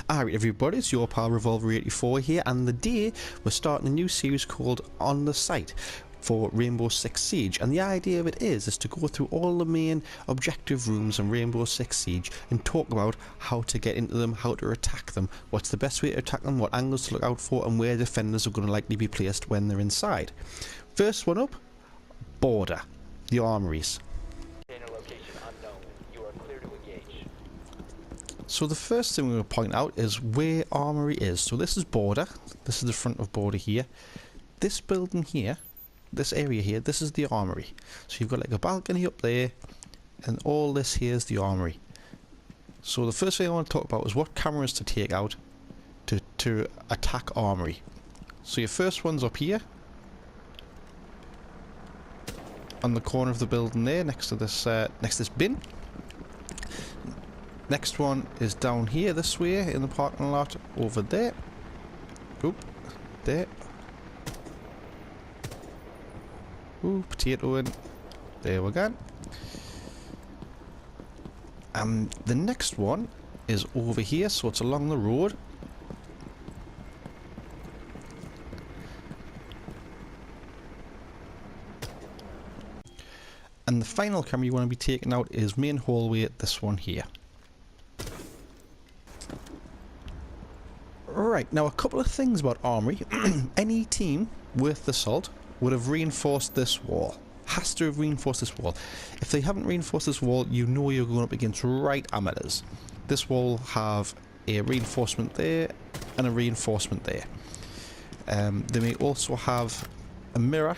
Alright everybody, it's your pal Revolver84 here, and today we're starting a new series called On the Site for Rainbow Six Siege, and the idea of it is to go through all the main objective rooms in Rainbow Six Siege and talk about how to get into them, how to attack them, what's the best way to attack them, what angles to look out for, and where defenders are going to likely be placed when they're inside. First one up, Border, the Armories. So the first thing we're going to point out is where Armory is. So this is Border, this is the front of Border here. This building here, this area here, this is the Armory. So you've got like a balcony up there, and all this here is the Armory. So the first thing I want to talk about is what cameras to take out to attack Armory. So your first one's up here, on the corner of the building there, next to this bin. Next one is down here this way in the parking lot over there. Oop, there. Ooh, potato in. There we go. The next one is over here, so it's along the road. And the final camera you want to be taking out is main hallway, this one here. Right, now a couple of things about Armory. Any team worth the salt would have reinforced this wall. Has to have reinforced this wall. If they haven't reinforced this wall, you know you're going up against right amateurs. This wall will have a reinforcement there and a reinforcement there. They may also have a mirror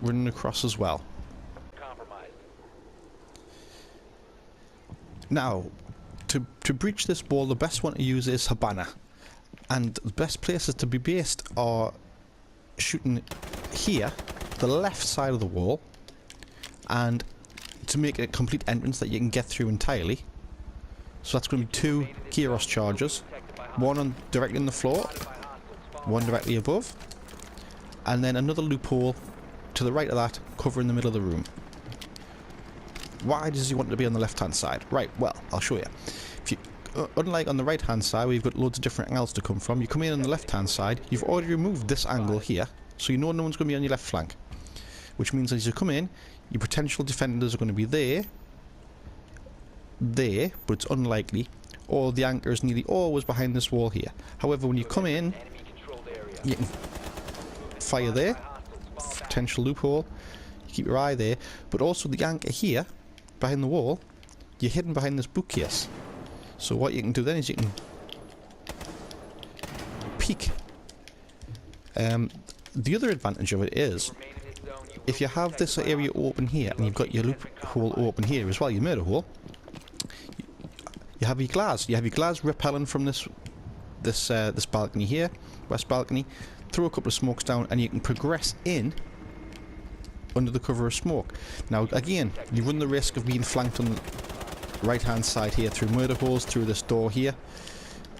running across as well. Now, to breach this wall, the best one to use is Habana. And the best places to be based are shooting here, the left side of the wall, and to make a complete entrance that you can get through entirely. So that's going to be 2 Gyros charges, one directly on the floor, one directly above, and then another loophole to the right of that, covering the middle of the room. Why does he want to be on the left hand side? Right, well, I'll show you. If you unlike on the right hand side where you've got loads of different angles to come from, you come in on the left hand side, you've already removed this angle here, so you know no one's going to be on your left flank. Which means as you come in, your potential defenders are going to be there, but it's unlikely, or the anchor is nearly always behind this wall here. However, when you come in, you can fire there, potential loophole, you keep your eye there, but also the anchor here, behind the wall, you're hidden behind this bookcase. So what you can do then is you can peek. The other advantage of it is, if you have this area open here and you've got your loophole open here as well, your murder hole, you have your glass. You have your glass repelling from this balcony here, west balcony. Throw a couple of smokes down, and you can progress in under the cover of smoke. Now again, you run the risk of being flanked on the right hand side here through murder holes, through this door here.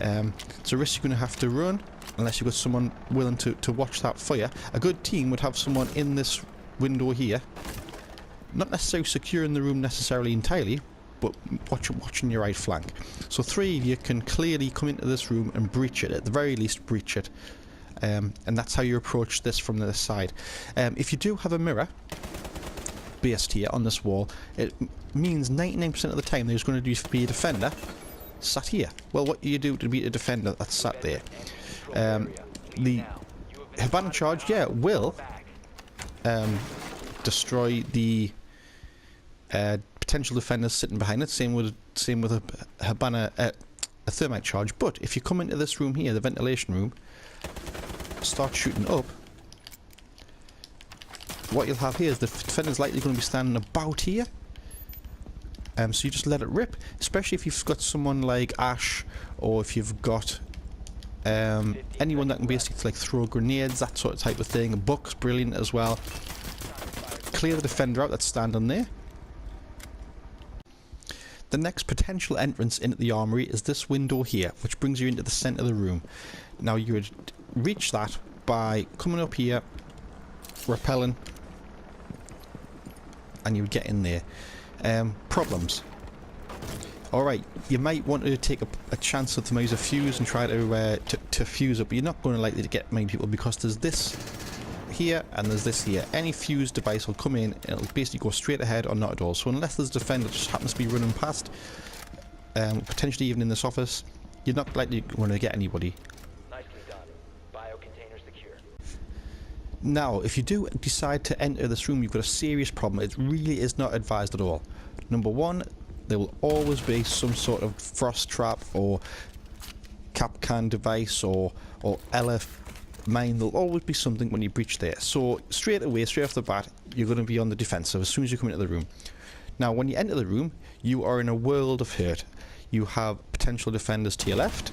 It's a risk you're going to have to run unless you've got someone willing to watch that fire. A good team would have someone in this window here, not necessarily securing the room necessarily entirely, but watching your right flank. So 3 of you can clearly come into this room and breach it, at the very least breach it. And that's how you approach this from the side. If you do have a mirror based here on this wall, it means 99% of the time there's going to be a defender sat here. Well, what do you do to beat a defender that's sat there? The Habana charge, yeah, will destroy the potential defenders sitting behind it. Same with a Habana, a thermite charge. But if you come into this room here, the ventilation room, start shooting up, what you'll have here is the defender's likely going to be standing about here. So you just let it rip, especially if you've got someone like Ash, or if you've got anyone that can basically like throw grenades, that sort of type of thing. Buck's brilliant as well. Clear the defender out that's standing there. The next potential entrance into the Armory is this window here, which brings you into the centre of the room. Now you would reach that by coming up here, rappelling, and you would get in there. Problems. Alright, you might want to take a chance with them, use a fuse and try to fuse it, but you're not going to likely to get many people because there's this here and there's this here. Any fuse device will come in and it'll basically go straight ahead or not at all. So unless there's a defender that just happens to be running past, potentially even in this office, you're not likely going to get anybody. Nicely done. Biocontainer secure. Now, if you do decide to enter this room, you've got a serious problem. It really is not advised at all. Number one, there will always be some sort of frost trap or Capcan device or LF mine. There'll always be something when you breach there. So straight away, straight off the bat, you're going to be on the defensive as soon as you come into the room. Now, when you enter the room, you are in a world of hurt. You have potential defenders to your left,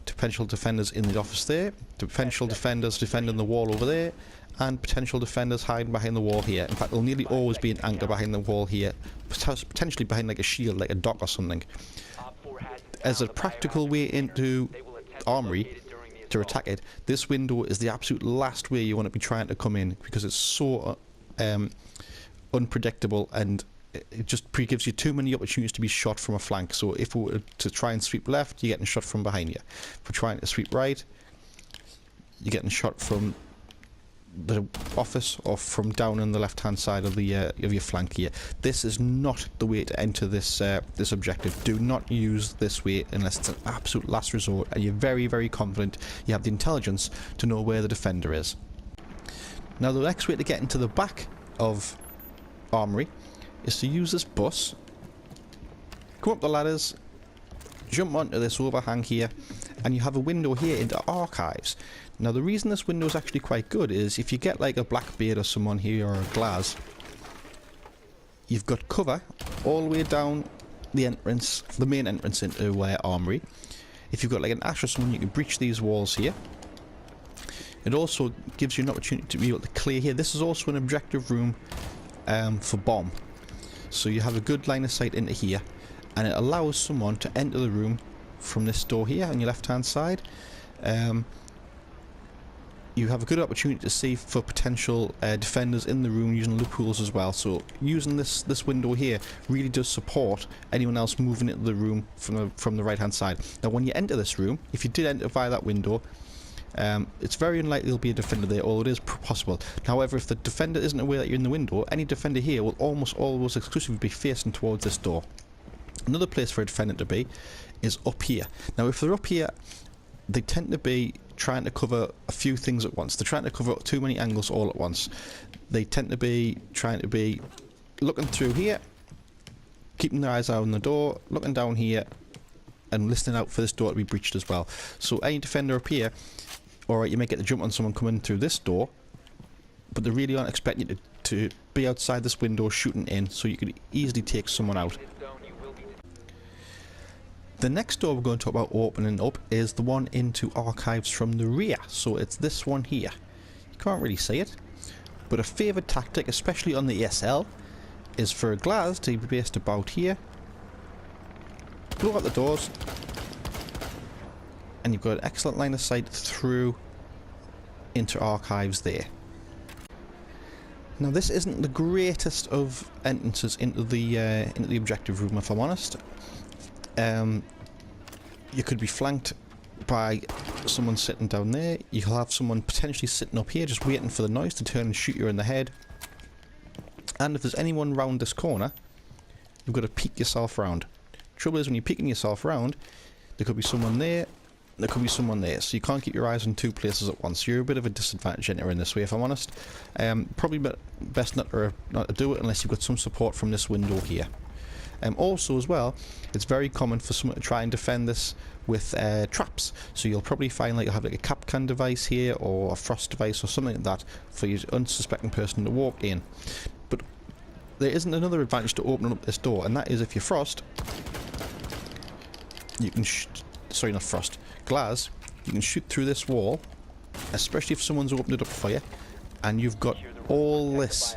potential defenders in the office there, potential defenders defending the wall over there, and potential defenders hiding behind the wall here. In fact, there'll nearly always be an anchor behind the wall here, potentially behind like a shield, like a dock or something. As a practical way into Armory to attack it, this window is the absolute last way you want to be trying to come in because it's so unpredictable, and it just gives you too many opportunities to be shot from a flank. So if we were to try and sweep left, you're getting shot from behind you. If we're trying to sweep right, you're getting shot from the office or from down on the left hand side of the of your flank here. This is not the way to enter this this objective. Do not use this way unless it's an absolute last resort and you're very, very confident you have the intelligence to know where the defender is. Now, the next way to get into the back of Armory is to use this bus, come up the ladders, jump onto this overhang here, and you have a window here into archives. Now, the reason this window is actually quite good is if you get like a Blackbeard or someone here or a Glaz, you've got cover all the way down the entrance, the main entrance into Armory. If you've got like an Ash or someone, you can breach these walls here. It also gives you an opportunity to be able to clear here. This is also an objective room for bomb. So you have a good line of sight into here, and it allows someone to enter the room from this door here on your left hand side. You have a good opportunity to see for potential defenders in the room using loopholes as well. So using this window here really does support anyone else moving into the room from the right hand side. Now, when you enter this room, if you did enter via that window, it's very unlikely there'll be a defender there, although it is possible. However, if the defender isn't aware that you're in the window, any defender here will almost always exclusively be facing towards this door. Another place for a defender to be is up here. Now, if they're up here, they tend to be trying to cover a few things at once. They're trying to cover too many angles all at once. They tend to be trying to be looking through here, keeping their eyes out on the door, looking down here, and listening out for this door to be breached as well. So any defender up here, alright, you may get the jump on someone coming through this door, but they really aren't expecting you to be outside this window shooting in, so you could easily take someone out. The next door we're going to talk about opening up is the one into archives from the rear. So it's this one here. You can't really see it, but a favoured tactic, especially on the ESL, is for a Glaz to be based about here, blow out the doors, and you've got an excellent line of sight through into archives there. Now, this isn't the greatest of entrances into the objective room, if I'm honest. You could be flanked by someone sitting down there. You'll have someone potentially sitting up here just waiting for the noise to turn and shoot you in the head. And if there's anyone round this corner, you've got to peek yourself round. Trouble is, when you're peeking yourself round, there could be someone there, there could be someone there, so you can't keep your eyes on two places at once. You're a bit of a disadvantage entering this way, if I'm honest. Probably best not to do it unless you've got some support from this window here. Also as well, it's very common for someone to try and defend this with traps. So you'll probably find like you'll have like a Capcan device here or a frost device or something like that for your unsuspecting person to walk in. But there isn't another advantage to opening up this door, and that is if you're frost, you can sorry, not frost, Glaz, you can shoot through this wall, especially if someone's opened it up for you, and you've got all this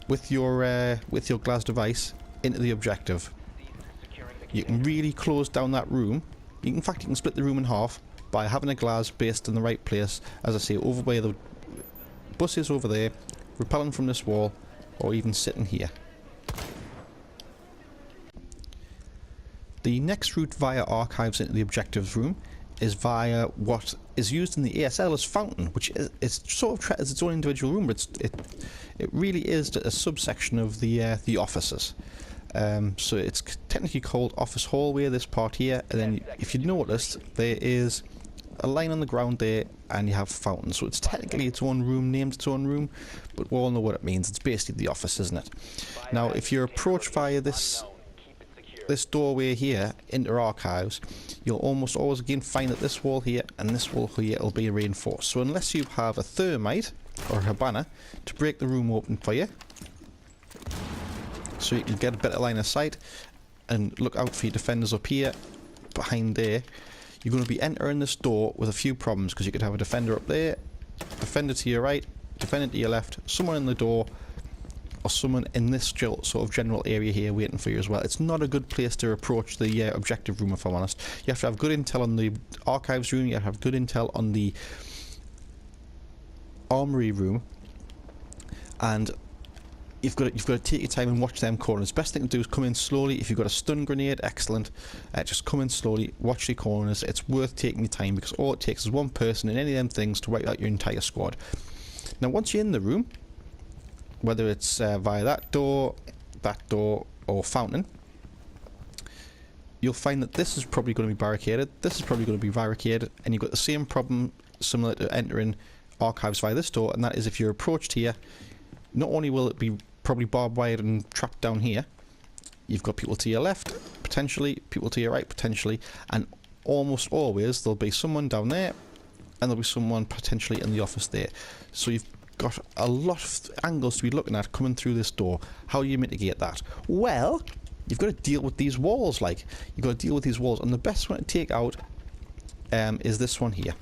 with your Glaz device into the objective. You can really close down that room. In fact, you can split the room in half by having a Glaz based in the right place, as I say, over by the buses over there, repelling from this wall, or even sitting here. The next route via archives into the objectives room is via what is used in the ASL as fountain, which is it's sort of treated as its own individual room, but it really is a subsection of the offices. So it's technically called office hallway, this part here, and then if you notice there is a line on the ground there and you have fountains, so it's technically its own room, named its own room, but we all know what it means. It's basically the office, isn't it? Now if you're approached via this doorway here into archives, you'll almost always again find that this wall here and this wall here will be reinforced. So unless you have a thermite or a habana to break the room open for you, so you can get a better line of sight and look out for your defenders up here, behind there, you're going to be entering this door with a few problems, because you could have a defender up there, defender to your right, defender to your left, someone in the door, or someone in this sort of general area here waiting for you as well. It's not a good place to approach the objective room, if I'm honest. You have to have good intel on the archives room, you have to have good intel on the armory room, and you've got to take your time and watch them corners. Best thing to do is come in slowly. If you've got a stun grenade, excellent. Just come in slowly, watch the corners. It's worth taking your time, because all it takes is one person in any of them things to wipe out your entire squad. Now once you're in the room, whether it's via that door, or fountain, you'll find that this is probably going to be barricaded, this is probably going to be barricaded, and you've got the same problem similar to entering archives via this door, and that is if you're approached here, not only will it be probably barbed wired and trapped down here, you've got people to your left, potentially, people to your right, potentially, and almost always there'll be someone down there, and there'll be someone potentially in the office there. So you've got a lot of angles to be looking at coming through this door. How do you mitigate that? Well, you've got to deal with these walls. You've got to deal with these walls, and the best one to take out is this one here.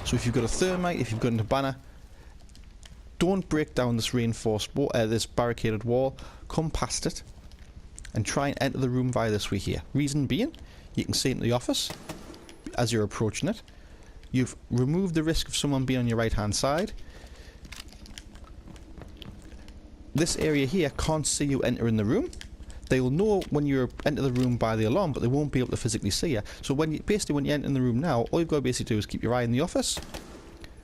So if you've got a thermite, if you've got a banner, don't break down this reinforced wall, this barricaded wall. Come past it and try and enter the room via this way here. Reason being, you can see into the office as you're approaching it. You've removed the risk of someone being on your right hand side. This area here can't see you entering the room. They will know when you enter the room by the alarm, but they won't be able to physically see you. So when you enter in the room now, all you've got to basically do is keep your eye in the office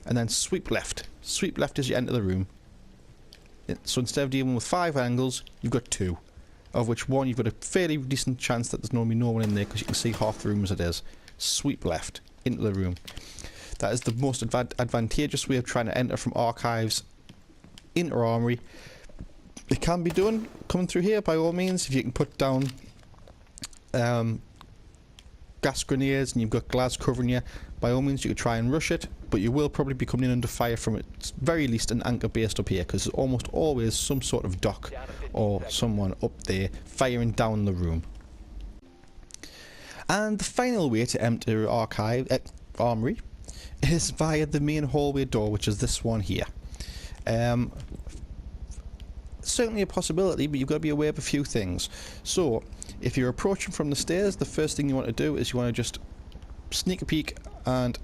and then sweep left. Sweep left as you enter the room. So instead of dealing with 5 angles, you've got 2, of which one you've got a fairly decent chance that there's normally no one in there, because you can see half the room as it is. Sweep left into the room. That is the most advantageous way of trying to enter from archives into Armory. It can be done coming through here by all means. If you can put down gas grenades and you've got glass covering you, by all means you could try and rush it, but you will probably be coming in under fire from at very least an anchor based up here, because there's almost always some sort of dock or someone up there firing down the room. And the final way to enter Armory is via the main hallway door, which is this one here. Certainly a possibility, but you've got to be aware of a few things. So if you're approaching from the stairs, the first thing you want to do is you want to just sneak a peek and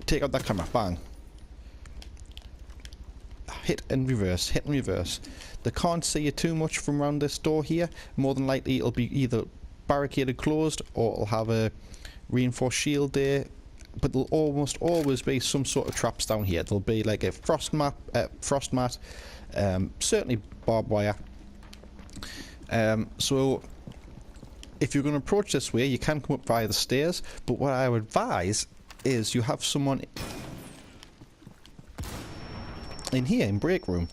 take out that camera. Bang. Hit and reverse, hit and reverse. They can't see you too much from around this door here. More than likely it'll be either barricaded closed or it'll have a reinforced shield there, but there'll almost always be some sort of traps down here. There'll be like a frost mat, certainly barbed wire. So if you're going to approach this way, you can come up via the stairs, but what I would advise is you have someone in here in break room.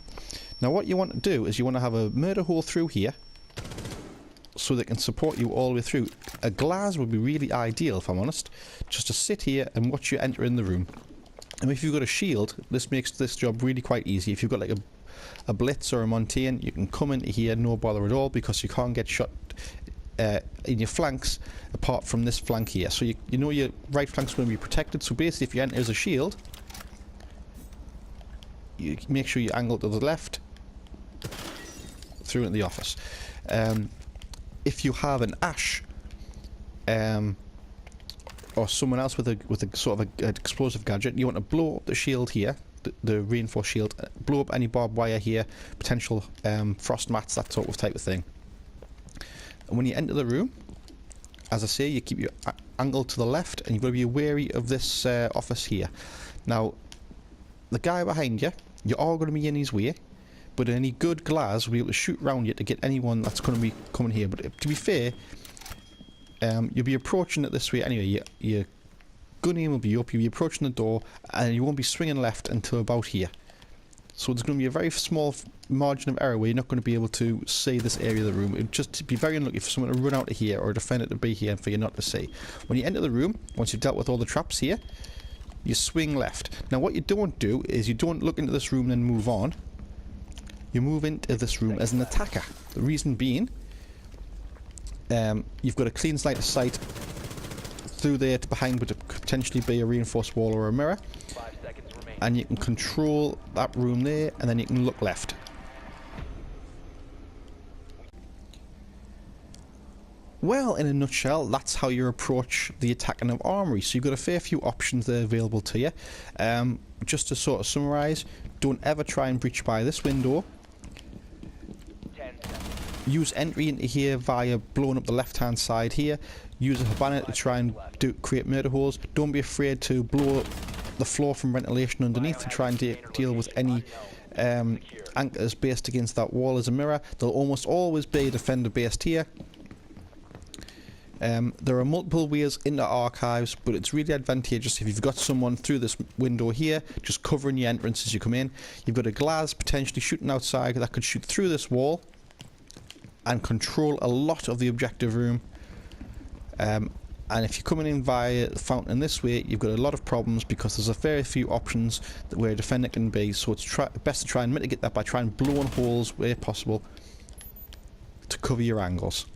Now what you want to do is you want to have a murder hole through here so they can support you all the way through. A glass would be really ideal, if I'm honest, just to sit here and watch you enter in the room. And if you've got a shield, this makes this job really quite easy. If you've got like a blitz or a Montane, you can come into here no bother at all, because you can't get shot in your flanks apart from this flank here. So you know your right flank's going to be protected. So basically if you enter as a shield, you make sure you angle to the left through into the office. If you have an Ash or someone else with a sort of an explosive gadget, you want to blow up the shield here, the reinforced shield, blow up any barbed wire here, potential frost mats, that sort of type of thing. And when you enter the room, as I say, you keep your angle to the left, and you've got to be wary of this office here. Now, the guy behind you, you're all going to be in his way, but any good glass will be able to shoot round you to get anyone that's going to be coming here. But to be fair, you'll be approaching it this way anyway. Your gun aim will be up, you'll be approaching the door, and you won't be swinging left until about here. So there's going to be a very small margin of error where you're not going to be able to see this area of the room. It would just be very unlucky for someone to run out of here or a defender to be here and for you not to see. When you enter the room, once you've dealt with all the traps here, you swing left. Now what you don't do is you don't look into this room and then move on. You move into this room as an attacker. The reason being, you've got a clean line of sight through there to behind what could potentially be a reinforced wall or a mirror. And you can control that room there, and then you can look left. Well, in a nutshell, that's how you approach the attacking of Armory. So you've got a fair few options there available to you. Just to sort of summarise, don't ever try and breach by this window. Use entry into here via blowing up the left hand side here. Use a Habana to try and create murder holes. Don't be afraid to blow the floor from ventilation underneath to try and deal with any anchors based against that wall as a mirror. There'll almost always be a defender based here. There are multiple ways into archives, but it's really advantageous if you've got someone through this window here just covering your entrance as you come in. You've got a glass potentially shooting outside that could shoot through this wall and control a lot of the objective room. And if you're coming in via the fountain this way, you've got a lot of problems because there's a very few options where a defender can be. So it's best to try and mitigate that by trying blowing holes where possible to cover your angles.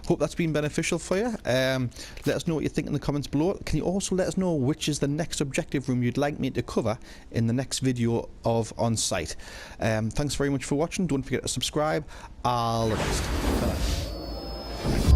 Hope that's been beneficial for you. Let us know what you think in the comments below. Can you also let us know which is the next objective room you'd like me to cover in the next video of On Site. Thanks very much for watching. Don't forget to subscribe. All the best. Bye.